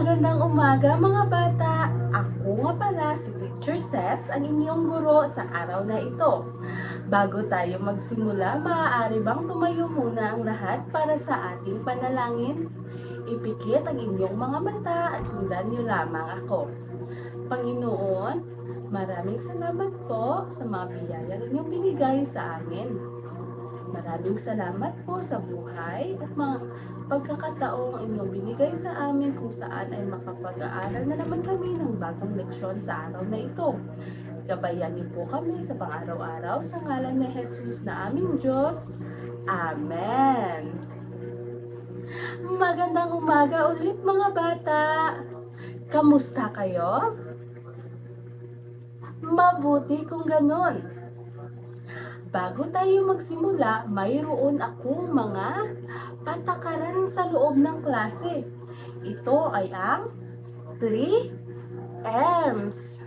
Magandang umaga mga bata! Ako nga pala si Teacher Ses, ang inyong guro sa araw na ito. Bago tayo magsimula, maaari bang tumayo muna ang lahat para sa ating panalangin? Ipikit ang inyong mga mata at sundan niyo lamang ako. Panginoon, maraming salamat po sa mga biyayang inyong binigay sa amin. Maraming salamat po sa buhay at mga pagkakataong inyong binigay sa amin kung saan ay makapag-aaral na naman kami ng bagong leksyon sa araw na ito. Gabayan niyo po kami sa pang-araw-araw sa ngalan ni Jesus na aming Diyos. Amen. Magandang umaga ulit mga bata. Kamusta kayo? Mabuti kung ganun. Bago tayo magsimula, mayroon akong mga patakaran sa loob ng klase. Ito ay ang 3 M's.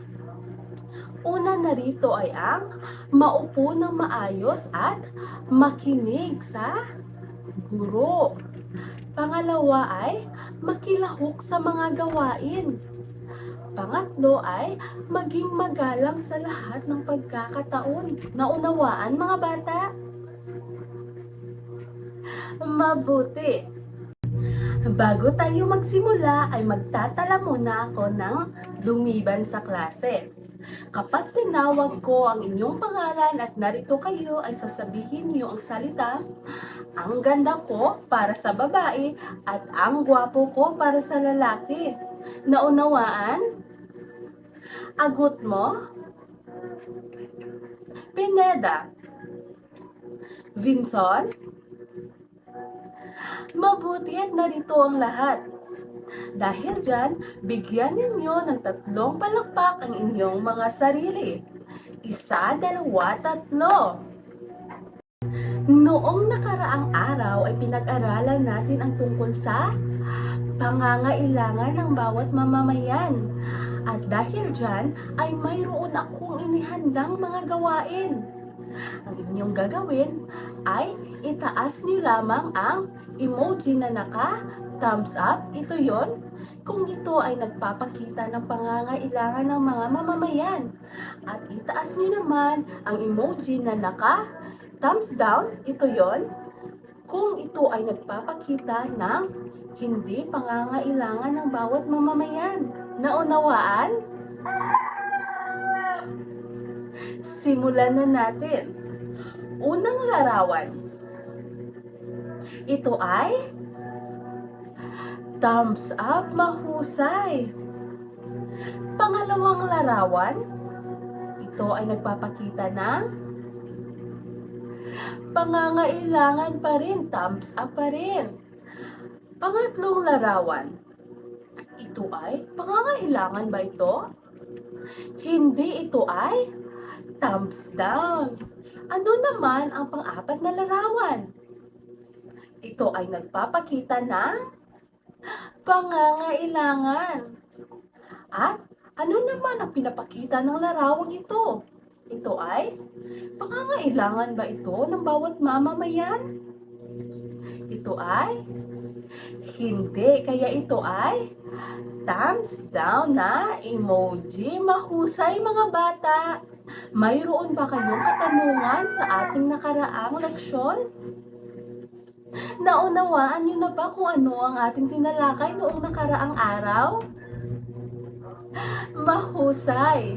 Una na rito ay ang maupo ng maayos at makinig sa guro. Pangalawa ay makilahok sa mga gawain. Pangatlo ay maging magalang sa lahat ng pagkakataon. Naunawaan mga bata? Mabuti! Bago tayo magsimula ay magtatala muna ako ng lumiban sa klase. Kapag tinawag ko ang inyong pangalan at narito kayo ay sasabihin niyo ang salita, ang ganda ko para sa babae at ang gwapo ko para sa lalaki. Naunawaan? Agot mo? Pineda. Vinson? Mabuti at narito ang lahat. Dahil dyan, bigyan ninyo ng 3 palakpak ang inyong mga sarili. 1, 2, 3. Noong nakaraang araw ay pinag-aralan natin ang tungkol sa pangangailangan ng bawat mamamayan. At dahil dyan ay mayroon akong inihandang mga gawain. Ang inyong gagawin ay itaas niyo lamang ang emoji na naka-thumbs up. Ito yon kung ito ay nagpapakita ng pangangailangan ng mga mamamayan. At itaas niyo naman ang emoji na naka-thumbs down. Ito yon kung ito ay nagpapakita ng hindi pangangailangan ng bawat mamamayan. Naunawaan? Simulan na natin. Unang larawan. Ito ay thumbs up, mahusay. Pangalawang larawan. Ito ay nagpapakita ng pangangailangan pa rin, thumbs up pa rin. Pangatlong larawan. Ito ay pangangailangan ba ito? Hindi, ito ay thumbs down. Ano naman ang pang-4 na larawan? Ito ay nagpapakita ng pangangailangan. At ano naman ang pinapakita ng larawang ito? Ito ay pangangailangan ba ito ng bawat mamamayan? Ito ay hindi, kaya ito ay thumbs down na emoji. Mahusay mga bata. Mayroon ba kayong katanungan sa ating nakaraang leksyon? Naunawaan niyo na ba kung ano ang ating tinalakay noong nakaraang araw? Mahusay!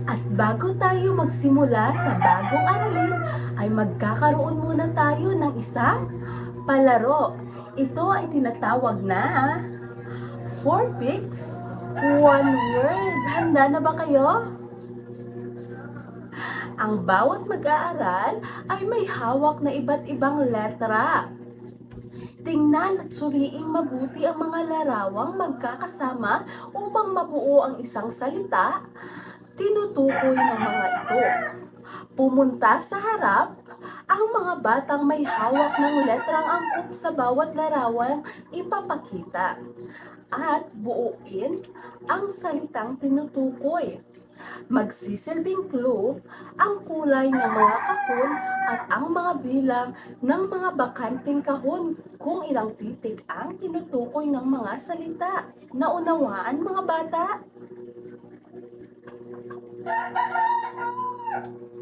At bago tayo magsimula sa bagong aralin, ay magkakaroon muna tayo ng isang palaro. Ito ay tinatawag na 4 pics, 1 word. Handa na ba kayo? Ang bawat mag-aaral ay may hawak na iba't ibang letra. Tingnan at suriing mabuti ang mga larawang magkakasama upang mabuo ang isang salita. Tinutukoy ng mga ito. Pumunta sa harap ang mga batang may hawak ng letrang angkop sa bawat larawang ipapakita at buuin ang salitang tinutukoy. Magsisilbing clue ang kulay ng mga kahon at ang mga bilang ng mga bakanting kahon kung ilang titik ang tinutukoy ng mga salita. Naunawaan mga bata?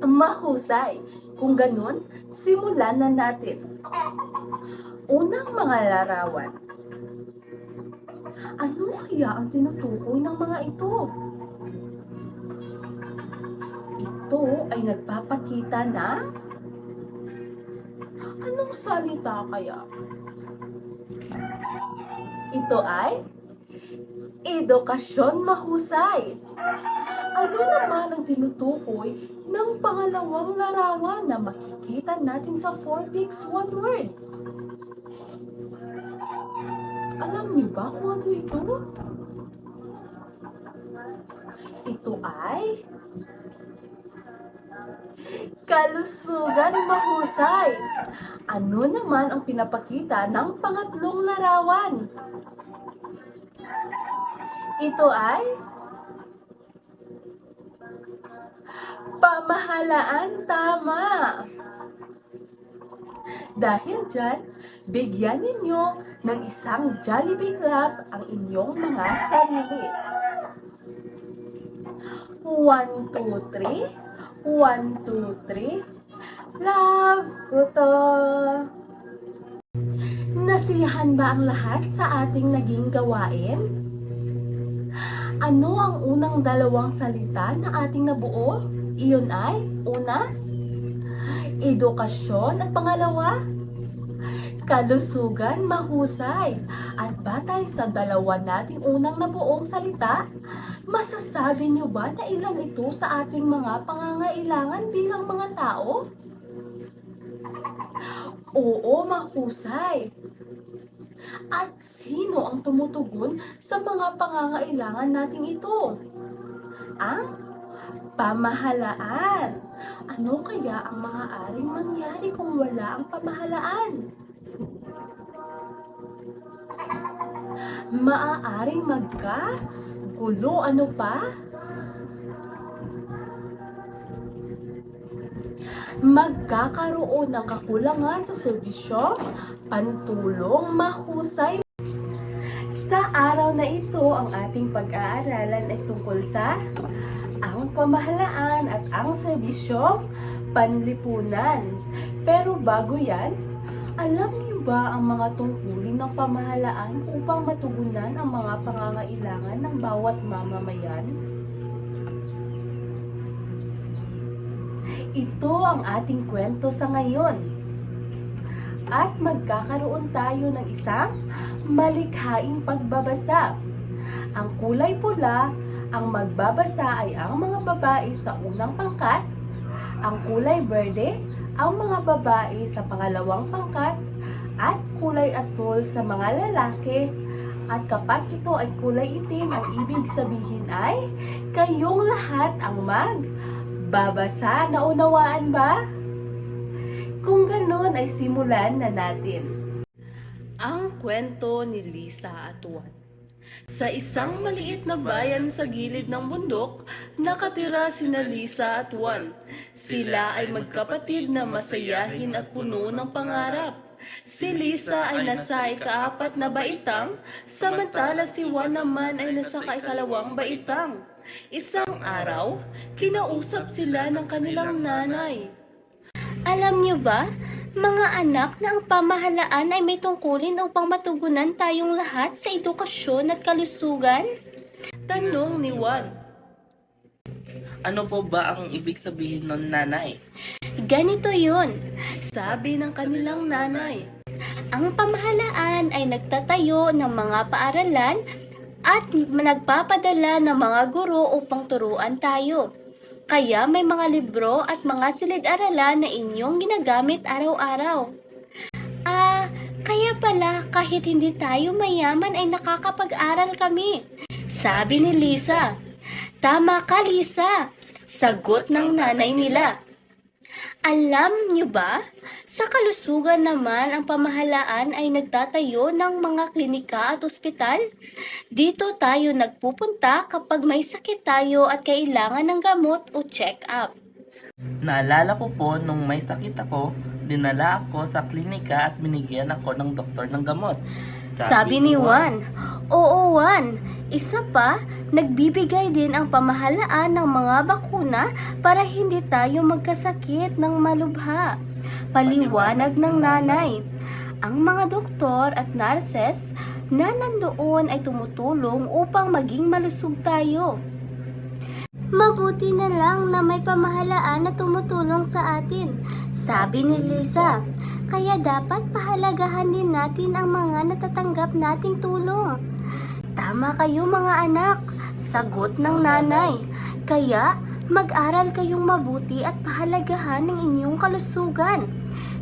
Mahusay! Kung ganun, simulan na natin. Unang mga larawan. Ano kaya ang tinutukoy ng mga ito? Ito ay nagpapakita ng anong salita kaya? Ito ay edukasyon mahusay. Ano naman ang tinutukoy ng pangalawang larawan na makikita natin sa 4 pics 1 word? Alam niyo ba kung ano ito? Ito ay kalusugan mahusay. Ano naman ang pinapakita ng pangatlong larawan? Ito ay pamahalaan tama. Dahil dyan, bigyan ninyo ng isang Jollibee clap ang inyong mga sarili. 1, 2, 3. 1, 2, 3. Love ko to. Nasiyahan ba ang lahat sa ating naging gawain? Ano ang unang dalawang salita na ating nabuo? Iyon ay, una, edukasyon at pangalawa, kalusugan mahusay. At batay sa dalawa nating unang nabuong salita, masasabi niyo ba na ilan ito sa ating mga pangangailangan bilang mga tao? Oo, mahusay. At sino ang tumutugon sa mga pangangailangan nating ito? Ang pamahalaan. Ano kaya ang maaaring mangyari kung wala ang pamahalaan? Maaaring magkagulo, ano pa? Magkakaroon ng kakulangan sa serbisyo, pantulong mahusay. Sa araw na ito, ang ating pag-aaralan ay tungkol sa ang pamahalaan at ang serbisyong panlipunan. Pero bago yan, alam niyo ba ang mga tungkulin ng pamahalaan upang matugunan ang mga pangangailangan ng bawat mamamayan? Ito ang ating kwento sa ngayon. At magkakaroon tayo ng isang malikhaing pagbabasa. Ang kulay pula, ang magbabasa ay ang mga babae sa unang pangkat. Ang kulay berde, ang mga babae sa pangalawang pangkat. At kulay asul sa mga lalaki. At kapag ito ay kulay itim, ang ibig sabihin ay kayong lahat ang magbabasa. Naunawaan ba? Kung ganun ay simulan na natin. Ang kwento ni Lisa at Juan. Sa isang maliit na bayan sa gilid ng bundok, nakatira sina Lisa at Juan. Sila ay magkapatid na masayahin at puno ng pangarap. Si Lisa ay nasa ika-4 na baitang, samantala si Juan naman ay nasa ika-2 baitang. Isang araw, kinausap sila ng kanilang nanay. Alam niyo ba, mga anak, na ang pamahalaan ay may tungkulin upang matugunan tayong lahat sa edukasyon at kalusugan? Tanong ni Juan. Ano po ba ang ibig sabihin ng nanay? Ganito yun. Sabi ng kanilang nanay. Ang pamahalaan ay nagtatayo ng mga paaralan at nagpapadala ng mga guro upang turuan tayo. Kaya may mga libro at mga silid-aralan na inyong ginagamit araw-araw. Kaya pala kahit hindi tayo mayaman ay nakakapag-aral kami. Sabi ni Lisa. Tama ka, Lisa. Sagot ng nanay nila. Alam niyo ba, Sa kalusugan naman, ang pamahalaan ay nagtatayo ng mga klinika at ospital. Dito tayo nagpupunta kapag may sakit tayo at kailangan ng gamot o check-up. Naalala ko po nung may sakit ako, dinala ako sa klinika at binigyan ako ng doktor ng gamot. Sabi ni Juan, oo Juan, isa pa, nagbibigay din ang pamahalaan ng mga bakuna para hindi tayo magkasakit ng malubha. Paliwanag ng nanay. Ang mga doktor at nurses na nandoon ay tumutulong upang maging malusog tayo. Mabuti na lang na may pamahalaan na tumutulong sa atin, sabi ni Lisa. Kaya dapat pahalagahan din natin ang mga natatanggap nating tulong. Tama kayo mga anak, sagot ng nanay. Kaya mag-aral kayong mabuti at pahalagahan ng inyong kalusugan.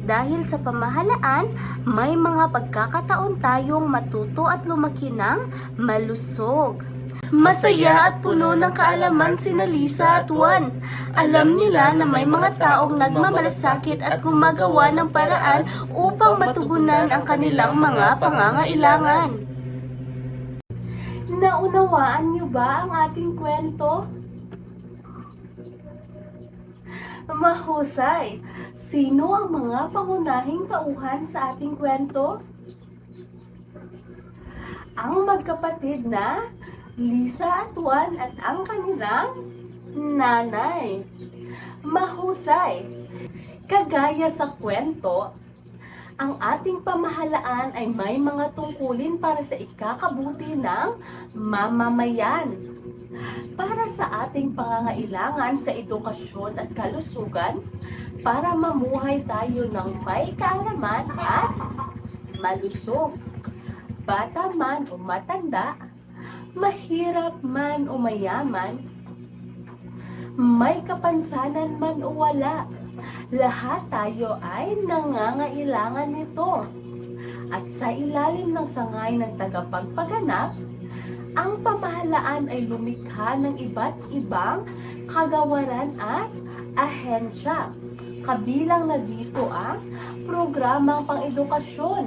Dahil sa pamahalaan, may mga pagkakataon tayong matuto at lumaki ng malusog. Masaya at puno ng kaalaman sina Lisa at Juan. Alam nila na may mga taong nagmamalasakit at gumagawa ng paraan upang matugunan ang kanilang mga pangangailangan. Naunawaan niyo ba ang ating kwento? Mahusay! Sino ang mga pangunahing tauhan sa ating kwento? Ang magkapatid na Lisa at Juan at ang kanilang nanay. Mahusay! Kagaya sa kwento, ang ating pamahalaan ay may mga tungkulin para sa ikakabuti ng mamamayan. Para sa ating pangangailangan sa edukasyon at kalusugan, para mamuhay tayo ng may kaalaman at malusog. Bata man o matanda, mahirap man o mayaman, may kapansanan man o wala, lahat tayo ay nangangailangan nito. At sa ilalim ng sangay ng tagapagpaganap, ang pamahalaan ay lumikha ng iba't ibang kagawaran at ahensya. Kabilang na dito ang programang pang-edukasyon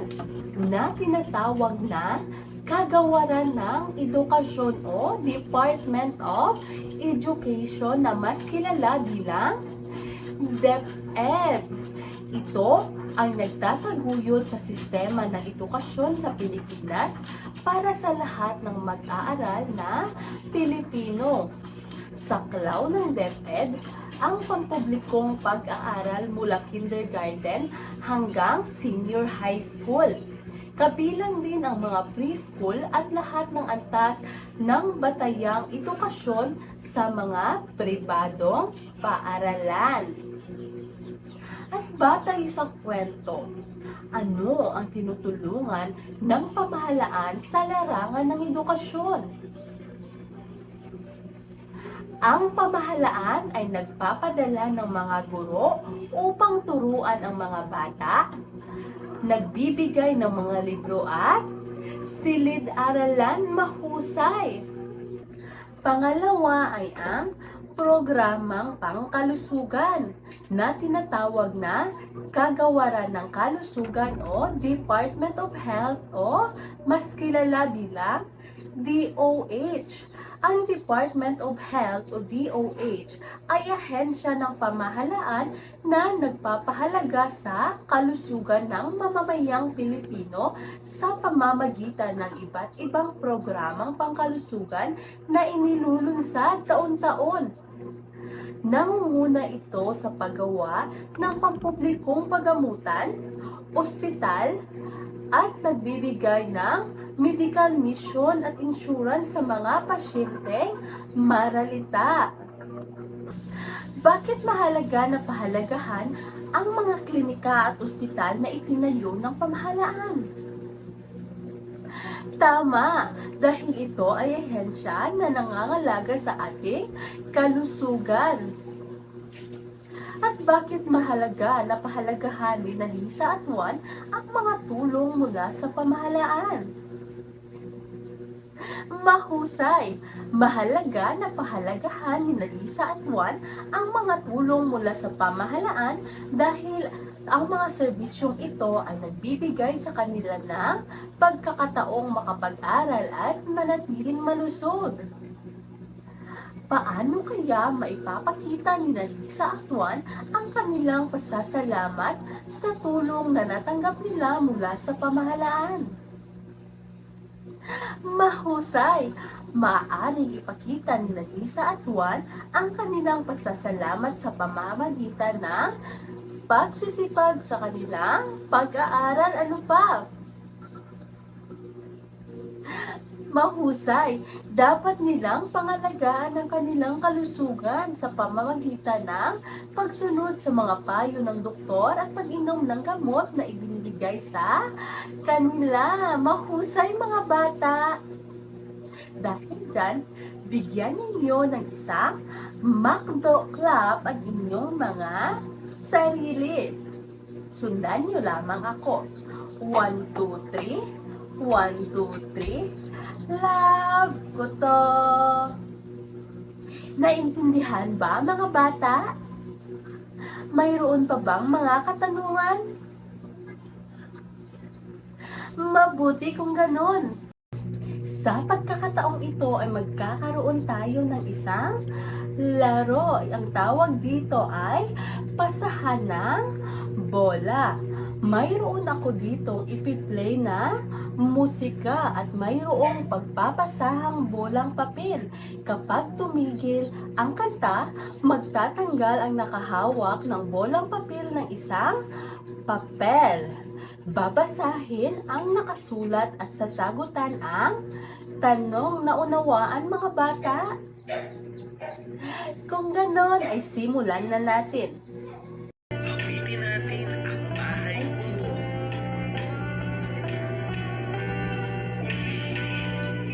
na tinatawag na Kagawaran ng Edukasyon o Department of Education na mas kilala bilang DepEd. Ito ang nagtataguyod sa sistema ng edukasyon sa Pilipinas para sa lahat ng mag-aaral na Pilipino. Saklaw ng DepEd ang pampublikong pag-aaral mula kindergarten hanggang senior high school. Kabilang din ang mga preschool at lahat ng antas ng batayang edukasyon sa mga pribadong paaralan. At batay sa kwento, ano ang tinutulungan ng pamahalaan sa larangan ng edukasyon? Ang pamahalaan ay nagpapadala ng mga guro upang turuan ang mga bata, nagbibigay ng mga libro at silid-aralan mahusay. Pangalawa ay ang programang pangkalusugan na tinatawag na Kagawaran ng Kalusugan o Department of Health o mas kilala bilang DOH. Ang Department of Health o DOH ay ahensya ng pamahalaan na nagpapahalaga sa kalusugan ng mamamayang Pilipino sa pamamagitan ng iba't ibang programang pangkalusugan na inilulunsad taon-taon. Nangunguna ito sa paggawa ng pampublikong pagamutan, ospital, at nagbibigay ng medical mission at insurance sa mga pasyenteng maralita. Bakit mahalaga na pahalagahan ang mga klinika at ospital na itinayo ng pamahalaan? Tama, dahil ito ay ahensya na nangangalaga sa ating kalusugan. At bakit mahalaga na pahalagahan ni Lisa at Juan ang mga tulong mula sa pamahalaan? Mahusay, mahalaga na pahalagahan ni Lisa at Juan ang mga tulong mula sa pamahalaan dahil Ang mga serbisyong ito ay nagbibigay sa kanila ng pagkakataong makapag-aral at manatiling malusog. Paano kaya maipapakita ni Lisa at Juan ang kanilang pasasalamat sa tulong na natanggap nila mula sa pamahalaan? Mahusay! Maaaring ipakita ni Lisa at Juan ang kanilang pasasalamat sa pamamagitan ng pagsisipag sa kanilang pag-aaral. Ano pa? Mahusay, dapat nilang pangalagaan ang kanilang kalusugan sa pamamagitan ng pagsunod sa mga payo ng doktor at pag-inom ng gamot na ibinibigay sa kanila. Mahusay mga bata! Dahil dyan, bigyan ninyo ng isang McDo clap ang inyong mga sarili. Sundan nyo lamang ako. 1, 2, 3. 1, 2, 3. Love ko to. Naintindihan ba mga bata? Mayroon pa bang mga katanungan? Mabuti kung ganun. Sa pagkakataong ito ay magkakaroon tayo ng isang laro. Ang tawag dito ay pasahan ng bola. Mayroon ako ditong ipi-play na musika at mayroong pagpapasahang bolang papel. Kapag tumigil ang kanta, magtatanggal ang nakahawak ng bolang papel ng isang papel. Babasahin ang nakasulat at sasagutan ang tanong na unawaan mga bata. Kung ganon ay simulan na natin. Awitin natin ang bahay kubo.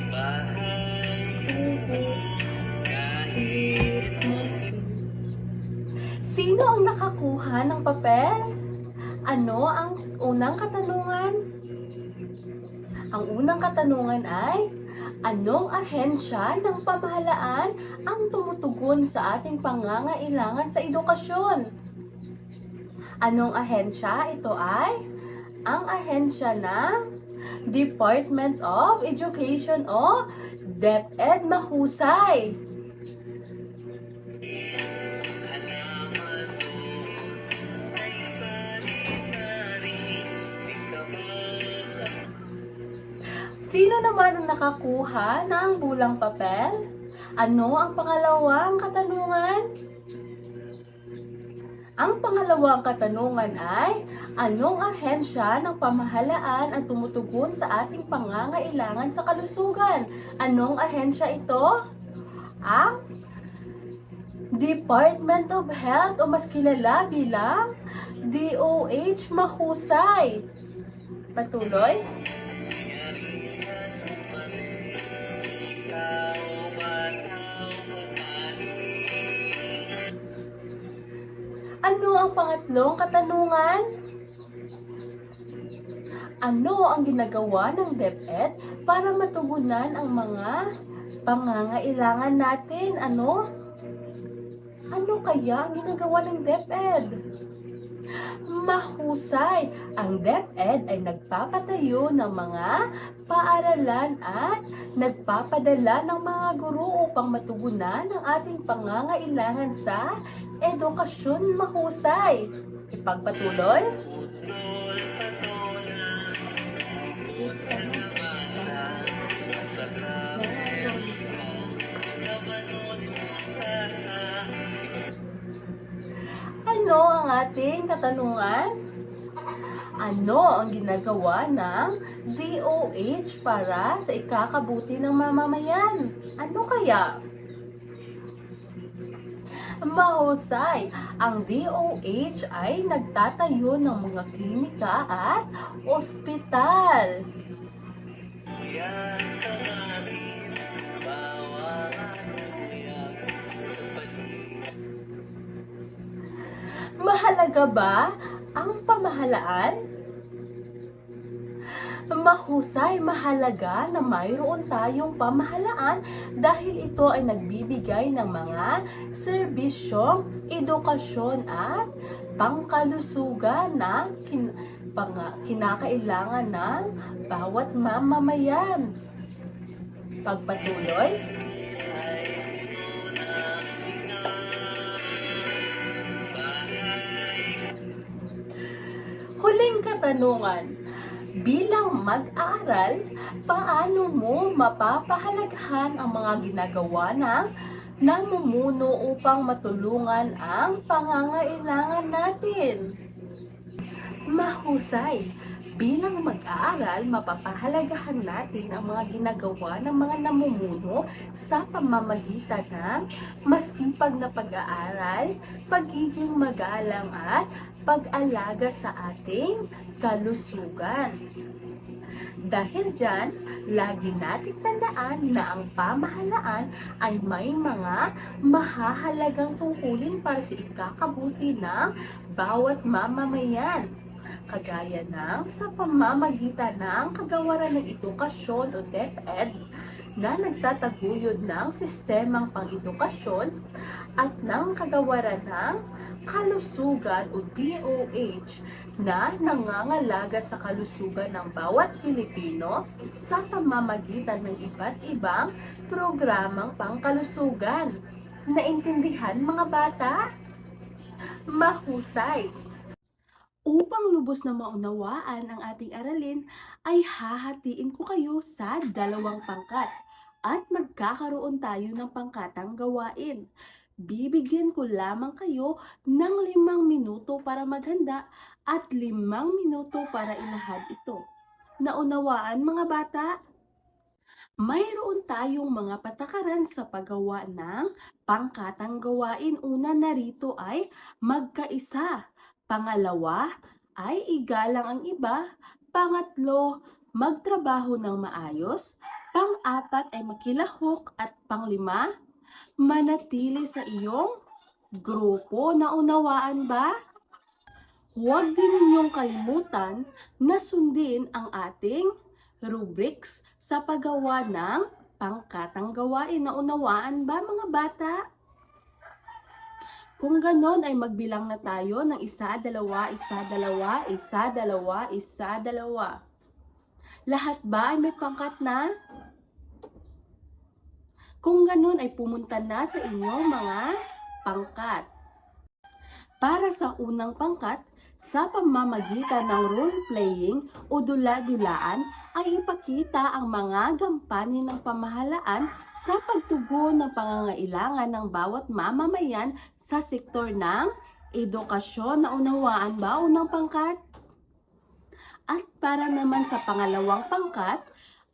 Bahay kubo, kahit Sino ang nakakuha ng papel? Ano ang unang katanungan? Ang unang katanungan ay, anong ahensya ng pamahalaan ang tumutugon sa ating pangangailangan sa edukasyon? Anong ahensya? Ito ay ang ahensya ng Department of Education o DepEd. Mahusay! halaman mo ay sari-sari, sikabasa. Sino naman ang nakakuha ng bulang papel? Ano ang pangalawang katanungan? Ang pangalawang katanungan ay, anong ahensya ng pamahalaan ang tumutugon sa ating pangangailangan sa kalusugan? Anong ahensya ito? Ang Department of Health o mas kilala bilang DOH. Mahusay! Patuloy. Ano ang pangatlong katanungan? Ano ang ginagawa ng DepEd para matugunan ang mga pangangailangan natin? Ano? Ano kaya ang ginagawa ng DepEd? Mahusay! Ang DepEd ay nagpapatayo ng mga paaralan at nagpapadala ng mga guro upang matugunan ang ating pangangailangan sa edukasyon. Mahusay! Ipagpatuloy. Ano ang ating katanungan? Ano ang ginagawa ng DOH para sa ikakabuti ng mamamayan? Ano kaya? Mahusay! Ang DOH ay nagtatayo ng mga klinika at ospital. Yes, kamatis, bawang at luya sa paligid. Mahalaga ba ang pamahalaan? Mahusay, mahalaga na mayroon tayong pamahalaan dahil ito ay nagbibigay ng mga serbisyong edukasyon at pangkalusugan na kinakailangan ng bawat mamamayan. Pagpatuloy, huling katanungan, bilang mag-aaral, paano mo mapapahalagahan ang mga ginagawa ng namumuno upang matulungan ang pangangailangan natin? Mahusay! Bilang mag-aaral, mapapahalagahan natin ang mga ginagawa ng mga namumuno sa pamamagitan ng masipag na pag-aaral, pagiging magalang at pag-alaga sa ating kalusugan. Dahil dyan, lagi nating tandaan na ang pamahalaan ay may mga mahahalagang tungkulin para sa ikakabuti ng bawat mamamayan. Kagaya ng sa pamamagitan ng kagawaran ng edukasyon o DepEd na nagtataguyod ng sistemang pang-edukasyon at ng kagawaran ng kalusugan o DOH na nangangalaga sa kalusugan ng bawat Pilipino sa pamamagitan ng iba't ibang programang pangkalusugan. Naintindihan mga bata? Mahusay! Upang lubos na maunawaan ang ating aralin, ay hahatiin ko kayo sa 2 pangkat at magkakaroon tayo ng pangkatang gawain. Bibigyan ko lamang kayo ng 5 minuto para maghanda at 5 minuto para ilahad ito. Naunawaan mga bata? Mayroon tayong mga patakaran sa paggawa ng pangkatang gawain. Una narito ay magkaisa. Pangalawa ay igalang ang iba. Pangatlo, magtrabaho ng maayos. Pang-apat ay makilahok. At panglima, manatili sa iyong grupo. Naunawaan ba? Huwag din ninyong kalimutan na sundin ang ating rubrics sa paggawa ng pangkatang gawain. Naunawaan ba mga bata? Kung ganon ay magbilang na tayo ng 1, 2, 1, 2, 1, 2, 1, 2. Lahat ba ay may pangkat na? Kung ganon ay pumunta na sa inyong mga pangkat. Para sa unang pangkat, sa pamamagitan ng role-playing o dula-dulaan ay ipakita ang mga gampanin ng pamahalaan sa pagtugon ng pangangailangan ng bawat mamamayan sa sektor ng edukasyon. Naunawaan ba unang pangkat? At para naman sa pangalawang pangkat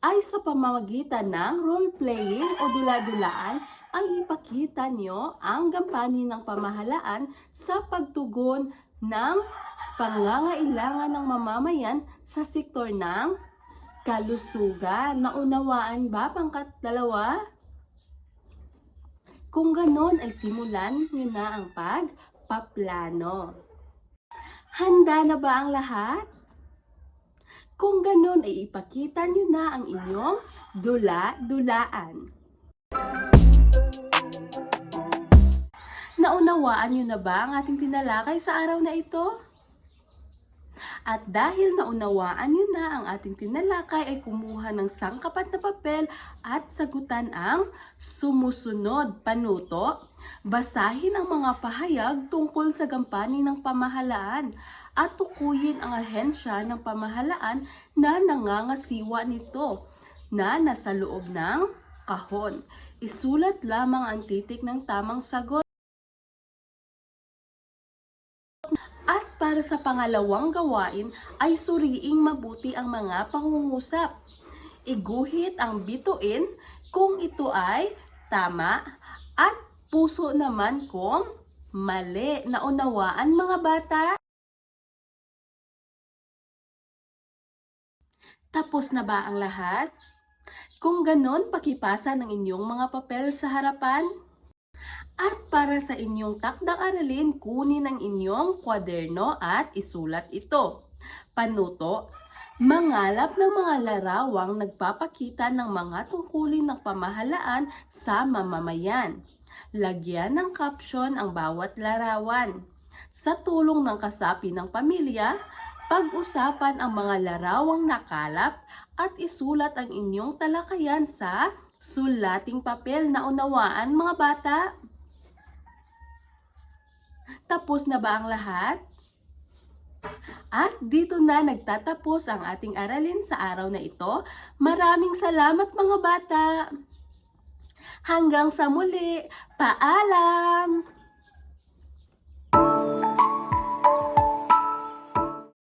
ay sa pamamagitan ng role-playing o dula-dulaan ay ipakita nyo ang gampanin ng pamahalaan sa pagtugon ng pangangailangan ng mamamayan sa sektor ng kalusugan. Naunawaan ba pangkat 2? Kung ganon ay simulan nyo na ang pagpaplano. Handa na ba ang lahat? Kung ganon ay ipakita nyo na ang inyong dula-dulaan. Naunawaan nyo na ba ang ating tinalakay sa araw na ito? At dahil naunawaan nyo na ang ating tinalakay ay kumuha ng sangkapat na papel at sagutan ang sumusunod. Panuto, basahin ang mga pahayag tungkol sa gampanin ng pamahalaan at tukuyin ang ahensya ng pamahalaan na nangangasiwa nito na nasa loob ng kahon. Isulat lamang ang titik ng tamang sagot. At para sa pangalawang gawain ay suriing mabuti ang mga pangungusap. Iguhit ang bituin kung ito ay tama at puso naman kung mali. Naunawaan mga bata? Tapos na ba ang lahat? Kung ganon, pakipasa ng inyong mga papel sa harapan. At para sa inyong takdang aralin, kunin ang inyong kwaderno at isulat ito. Panuto, mangalap ng mga larawang nagpapakita ng mga tungkulin ng pamahalaan sa mamamayan. Lagyan ng caption ang bawat larawan. Sa tulong ng kasapi ng pamilya, pag-usapan ang mga larawang nakalap at isulat ang inyong talakayan sa sulating papel na unawaan, mga bata. Tapos na ba ang lahat? At dito na nagtatapos ang ating aralin sa araw na ito. Maraming salamat, mga bata! Hanggang sa muli, paalam!